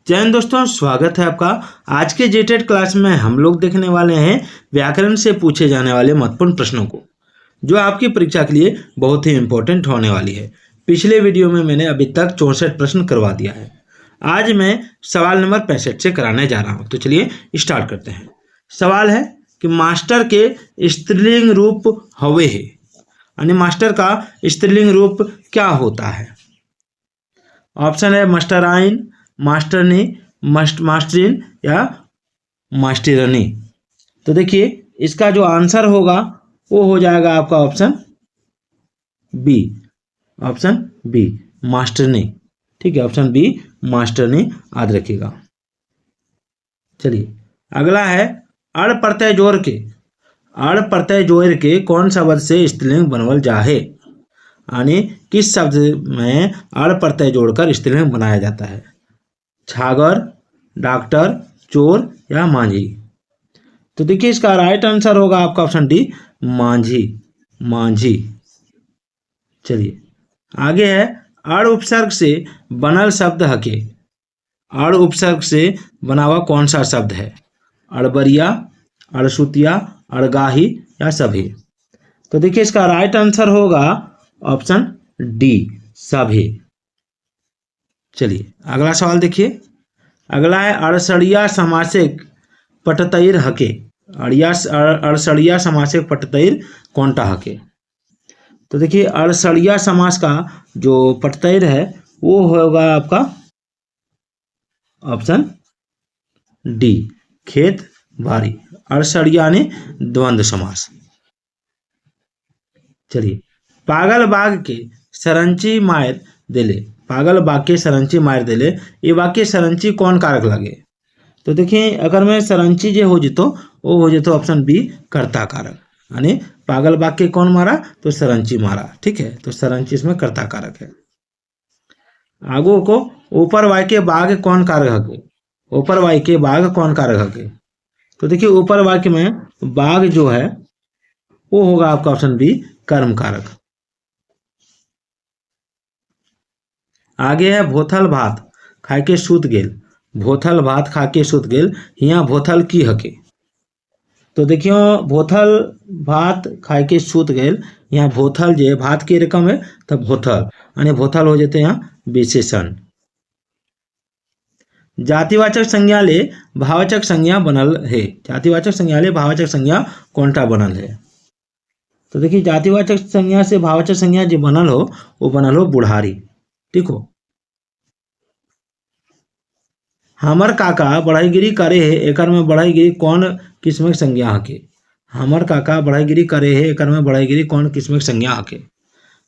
जय हिंद दोस्तों, स्वागत है आपका। आज के जेटेड क्लास में हम लोग देखने वाले हैं व्याकरण से पूछे जाने वाले महत्वपूर्ण प्रश्नों को, जो आपकी परीक्षा के लिए बहुत ही इंपॉर्टेंट होने वाली है। पिछले वीडियो में मैंने अभी तक 64 प्रश्न करवा दिया है। आज मैं सवाल नंबर 65 से कराने जा रहा हूँ। तो चलिए स्टार्ट करते हैं। सवाल है कि मास्टर के स्त्रीलिंग रूप हवे है, यानी मास्टर का स्त्रीलिंग रूप क्या होता है। ऑप्शन है मास्टराइन, मास्टरनी, मास्टरिन या मास्टरनी। तो देखिए इसका जो आंसर होगा वो हो जाएगा आपका ऑप्शन बी, मास्टरनी। ठीक है, ऑप्शन बी मास्टरनी याद रखिएगा। चलिए अगला है अड़ प्रत्यय जोड़ के कौन सा शब्द से स्त्रीलिंग बनवल जा है, यानी किस शब्द में अड़ प्रत्यय जोड़कर स्त्रीलिंग बनाया जाता है। छागर, डॉक्टर, चोर या मांझी। तो देखिए इसका राइट आंसर होगा आपका ऑप्शन डी, मांझी। चलिए आगे है अड़ उपसर्ग से बनल शब्द हके। अड़ उपसर्ग से बना हुआ कौन सा शब्द है। अड़बरिया, अड़सुतिया, अड़गाही या सभी। तो देखिए इसका राइट आंसर होगा ऑप्शन डी, सभी। चलिए अगला सवाल देखिए। अगला है अड़सड़िया समासिक पटतैर हके। अड़सड़िया समासिक पटतैर कौनटा हके। तो देखिए अड़सड़िया समास का जो पटतैर है वो होगा आपका ऑप्शन डी, खेत बारी। अड़सड़िया यानी द्वंद्व समास। चलिए पागल बाघ के सरंची मार दिले। पागल बाघ के सरंची मार दिले, ये वाक्य सरंची कौन कारक लगे। तो देखिए अगर मैं सरंची जो हो जितो वो हो जितो ऑप्शन बी, कर्ता कारक। यानी पागल बाघ के कौन मारा, तो सरंची मारा। ठीक है, तो सरंची इसमें कर्ता कारक है। आगो को ऊपर वाय के बाघ कौन कारक हके। ऊपर वाय के बाघ कौन कारक हके। तो देखिए ऊपर वाक्य में बाघ जो है वो होगा आपका ऑप्शन बी, कर्म कारक। आगे है भोथल भात खाए के सूत गेल। भोथल भात खा के सूत गेल, यहाँ भोथल की हके। तो देखियो भोथल भात खाए के सूत गेल, यहाँ भोथल जो भात की रकम है तब भोथल, यानी भोथल हो जाते यहाँ विशेषण। जातिवाचक संज्ञा ले भाववाचक संज्ञा बनल है। जातिवाचक संज्ञा ले भाववाचक संज्ञा कौनटा बनल है। तो देखिए जातिवाचक संज्ञा से भाववाचक संज्ञा जो बनल हो वो बनल हो बुढ़ारी। ठीक हो। हमर काका बढ़ाईगिरी करे है, एकर में बढ़ाईगिरी कौन किस्म की संज्ञा हके। हमर काका बढ़ाईगिरी करे है, एकर में बढ़ाईगिरी कौन किस्म की संज्ञा हके।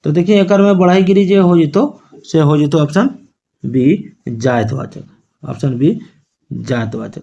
तो देखिए एकर में बढ़ाईगिरी जो हो जितो से हो जितो ऑप्शन बी, जातवाचक। ऑप्शन बी, जातवाचक।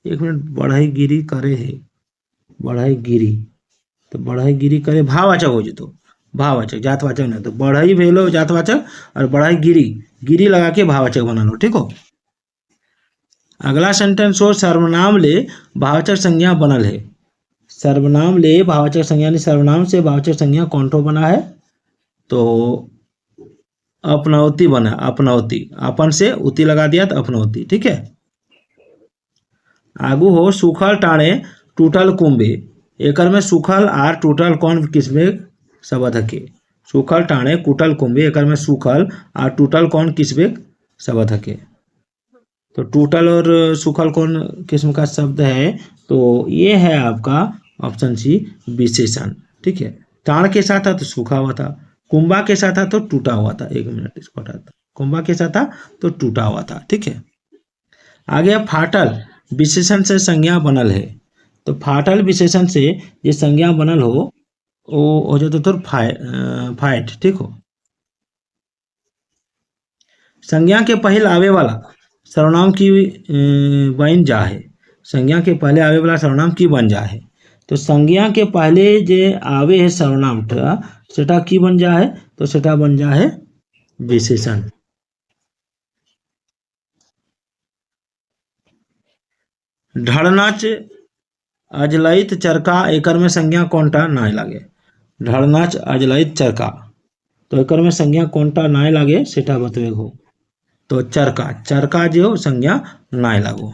एक मिनट, बढ़ाईगिरी करे है, बढ़ाईगिरी, तो बढ़ाईगिरी करे भाववाचक हो जितो, भाववाचक, जातवाचक नहीं। तो बढ़ई भेलो जातवाचक और बढ़ाई गिरी लगा के भाववाचक बना लो। ठीक हो। अगला सेंटेंस हो सर्वनाम ले भाववाचक संज्ञा बनल है। सर्वनाम ले भाववाचक संज्ञा, सर्वनाम से भाववाचक संज्ञा कौन ठो बना है, तो अपनौती बना। अपनौती, अपन से उती लगा दिया तो अपनौती। ठीक है। आगू हो सूखल टाणे टूटल कुंभे। एकर में सूखल आर टूटल कौन किस्म शब्द हके। सूखल टाणे कुटल कुंभे, एकर में सूखल और टूटल कौन किस्म शब्द हके। तो टूटल और सूखल कौन किस्म का शब्द है, तो ये है आपका ऑप्शन सी, विशेषण। ठीक है। टाण के साथ था तो सूखा हुआ था, कुंभा के साथ था तो टूटा हुआ था। एक मिनट इसको हटा था, कुंभा के साथ था तो टूटा हुआ था। ठीक है। आगे फाटल विशेषण से संज्ञा बनल है। तो फाटल विशेषण से ये संज्ञा बनल हो वो हो जाता तो फाइट। ठीक हो। संज्ञा के पहले आवे वाला सर्वनाम की बन जा है। संज्ञा के पहले आवे वाला सर्वनाम की बन जा है। तो संज्ञा के पहले जे आवे है सर्वनाम सेटा की बन जा है, तो सेटा बन जा है विशेषण। ढड़नाच अजलैत चरका, एकर में संज्ञा कौनटा नाय लागे। ढड़नाच अजलैत चरका, तो एकर में संज्ञा कौनटा नाय लागे सेटा बतवे हो। तो चरका, चरका जो संज्ञा नाय लागो।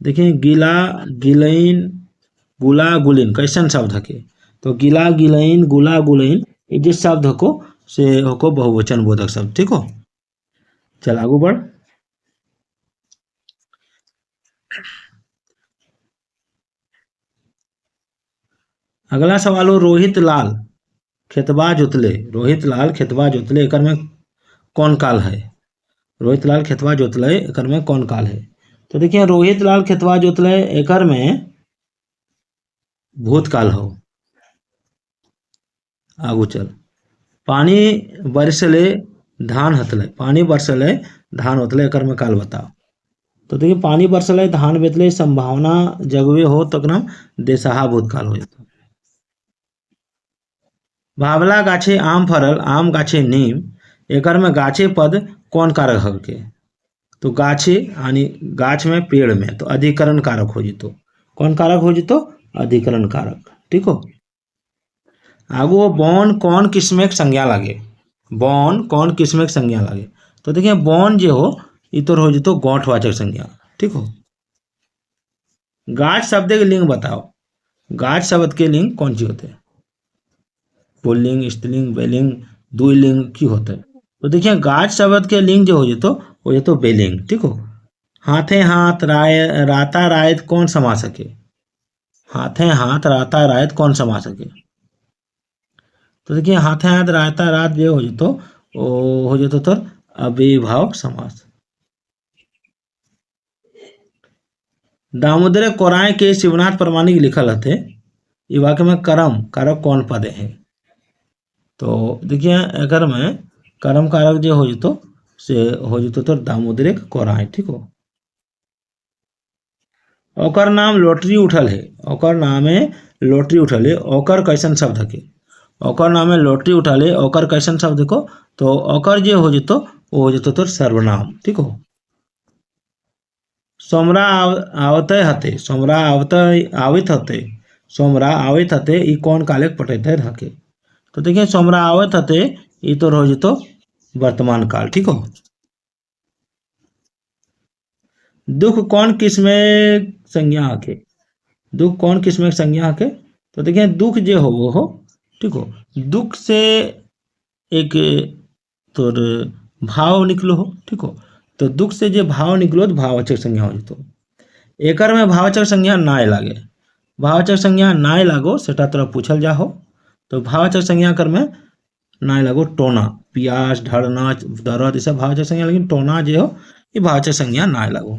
देखिए गिला गिलैन गुला गुलिन कैसन शब्द हके, तो गिला गिलैन गुला गुलैन ये जो शब्द हको से हको बहुवचन बोधक शब्द। ठीक हो, चल आगू बढ़। अगला सवाल हो रोहित लाल खेतबा जोतले, रोहित लाल खेतबा जोतले एकर में कौन काल है। रोहित लाल खेतबा जोतले एकर में कौन काल है। तो देखिए रोहित लाल खेतबा जोतले एकर में भूतकाल हो। आगू चल। पानी बरसले धान हतले, पानी बरसले धान होतले एकर में काल बताओ। तो देखिए पानी बरसले धान बेतले संभावना जगवे हो तो नाम देशहा भूतकाल हो जाता। भावला गाछे आम फरल, आम गाछे नीम एकर में गाछे पद कौन कारक हके। तो गाछे यानी गाछ में पेड़ में तो अधिकरण कारक हो जितो। कौन कारक हो जितो, अधिकरण कारक। ठीक हो, आगू वो बौन कौन किस्म के संज्ञा लागे, बौन कौन किस्म के संज्ञा लागे। तो देखिए बौन जो हो ये तो हो जितो गौठवाचक संज्ञा। ठीक हो, गाछ शब्द के लिंग बताओ, गाछ शब्द के लिंग कौन सी होते हैं। पुल्लिंग, स्त्रीलिंग, बेलिंग, द्विलिंग की होते हैं। तो देखिए गाछ शब्द के लिंग जो हो तो बेलिंग। ठीक हो, हाथे हाथ राय राता रायत कौन समा सके, हाथे हाथ राता रायत कौन समा सके। तो देखिए हाथे हाथ राता रात जो हो जतो तो अविभाव समास। दामोदर कोराय के शिवनाथ प्रमाणिक लिखल हथे ये वाक्य में कर्म कारक कौन पद है। तो देखिए अगर में कर्म कारक जो हो जतो से हो जतो तो दामोदर कोराय। ठीक हो, ओकर नाम लॉटरी उठल है, ओकर नाम है लॉटरी उठल है, ओकर कैसन शब्द है। ओकर नाम है लॉटरी उठल है, ओकर कैसन शब्द को तो ओकर जो हो जतो वो हो जतो तो सर्वनाम। ठीक हो, सोमरा आवते हते, सोमरा आवते आवित हते, सोमरा आवित हते ई कौन काले पटेते हके। तो देखिए सोमरा आवत हते ई तो हो जतो वर्तमान काल। ठीक हो, दुख कौन किस्म संज्ञा हके, दुख कौन किस्म संज्ञा हके। तो देखिए दुख जो हो वो हो। ठीक हो, दुख से एक तोर भाव निकलो हो। ठीक हो, तो दुख से जो भाव निकलो तो भाववाचक संज्ञा हो जतो। एकर में भाववाचक संज्ञा नाय लागे, भाववाचक संज्ञा नाय लागो सेटा तोरा पूछल जा हो। तो भाववाचक संज्ञा कर में नाय लागो टोना, पियास ढड़ना दर्द ये सब भाववाचक संज्ञा, लेकिन टोना जो हो ये भाववाचक संज्ञा नाय लागो।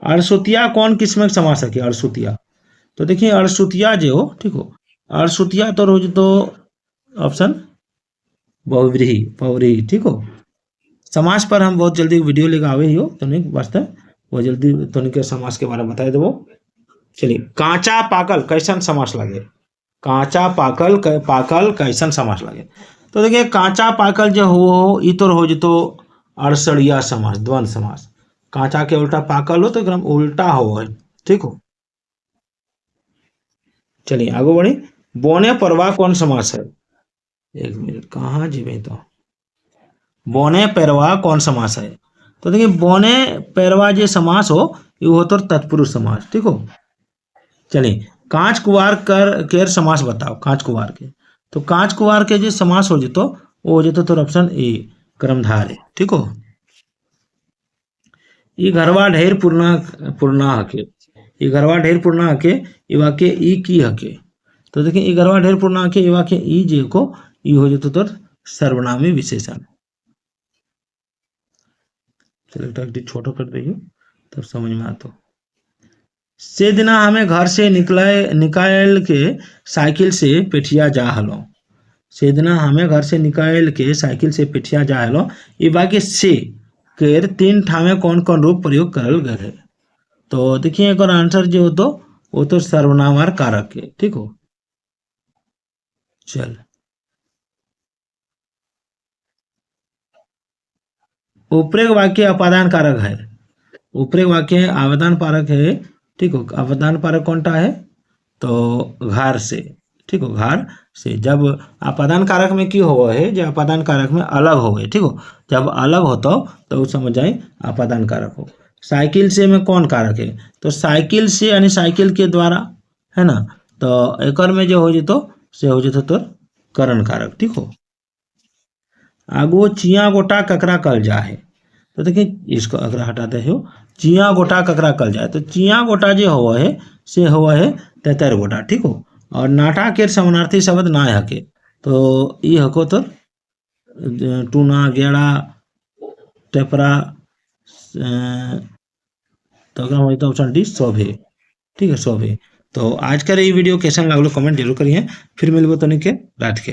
अड़सुतिया कौन किस्म के समास है, अड़सुतिया। तो देखिए अड़सुतिया जो हो। ठीक हो, अड़सुतिया तो रोज तो ऑप्शन बहुव्रीहि पौरी। ठीक हो, समास पर हम बहुत जल्दी वीडियो लेकर आवे ही हो तो नहीं वास्ते बहुत जल्दी तो के समास के बारे में बता देवो। चलिए कांचा पाकल कैसन समास लगे, कांचा पाकल पाकल कैसन समास लगे। तो देखिए कांचा पाकल जो हो ई तो हो जतो अड़सड़िया समास, द्वंद्व समास। कांचा के उल्टा पाकल हो तो एकदम उल्टा हो। ठीक हो, चलिए आगे बढ़ी। बोने परवा कौन समास है, एक मिनट कहाँ जीवे तो बोने पैरवा कौन समास है। तो देखिए बोने पैरवा जो समास हो ये हो तो तत्पुरुष समास। ठीक हो, चलिए कांच कुवार कर केर समास बताओ, कांच कुवार के। तो कांच कुवार के जो समास हो जतो वो हो जतो तो ऑप्शन ए कर्मधार है। ठीक हो, ई घरवा ढेर पुरना हके, ई घरवा ढेर पुरना हके ई वाक्य ई की हके। तो देखिए ई घरवा ढेर पुरना हके ई वाक्य ई जे को ई हो जतो तो सर्वनामी विशेषण। चलो छोटो कर दइए तब समझ में आता। से दिना हमें घर से निकाल के साइकिल से पेठिया जा हलो, से दिना हमें घर से निकाल के साइकिल से पेठिया जा हलो ये वाक्य से केर तीन ठामे कौन कौन रूप प्रयोग करल गए है। तो देखिए एक आंसर जो हो तो वो तो सर्वनाम और कारक है। ठीक हो, चल उपरेग वाक्य अपादान कारक है, उपरेग वाक्य आवेदन कारक है। ठीक हो, आवेदन कारक कौन टा है तो घर से। ठीक हो। घर से जब अपादान कारक में की हो है, जब अपादान कारक में अलग हो गए, ठीक हो, जब अलग हो तो समझ जाए अपादान कारक हो। साइकिल से में कौन कारक है, तो साइकिल से यानी साइकिल के द्वारा, है ना, तो एकर में जो हो जतो से हो जतो तो करण कारक, ठीक हो। आगो चिया गोटा ककरा कल जा है, तो देखिए इसको अगर हटाते हो, चिया गोटा ककरा कल जाए, तो चिया गोटा जो हुआ है से हुआ है 73 गोटा, ठीक हो। और नाटा के समानार्थी शब्द ना हके, तो ये हको तो टूना गेड़ा टेपरा, तो अगर हमारी तो ऑप्शन डी सब है, ठीक है, सब है। तो आज का ये वीडियो कैसा लागलो कमेंट जरूर करिए। फिर मिलबो तो नहीं के रात के।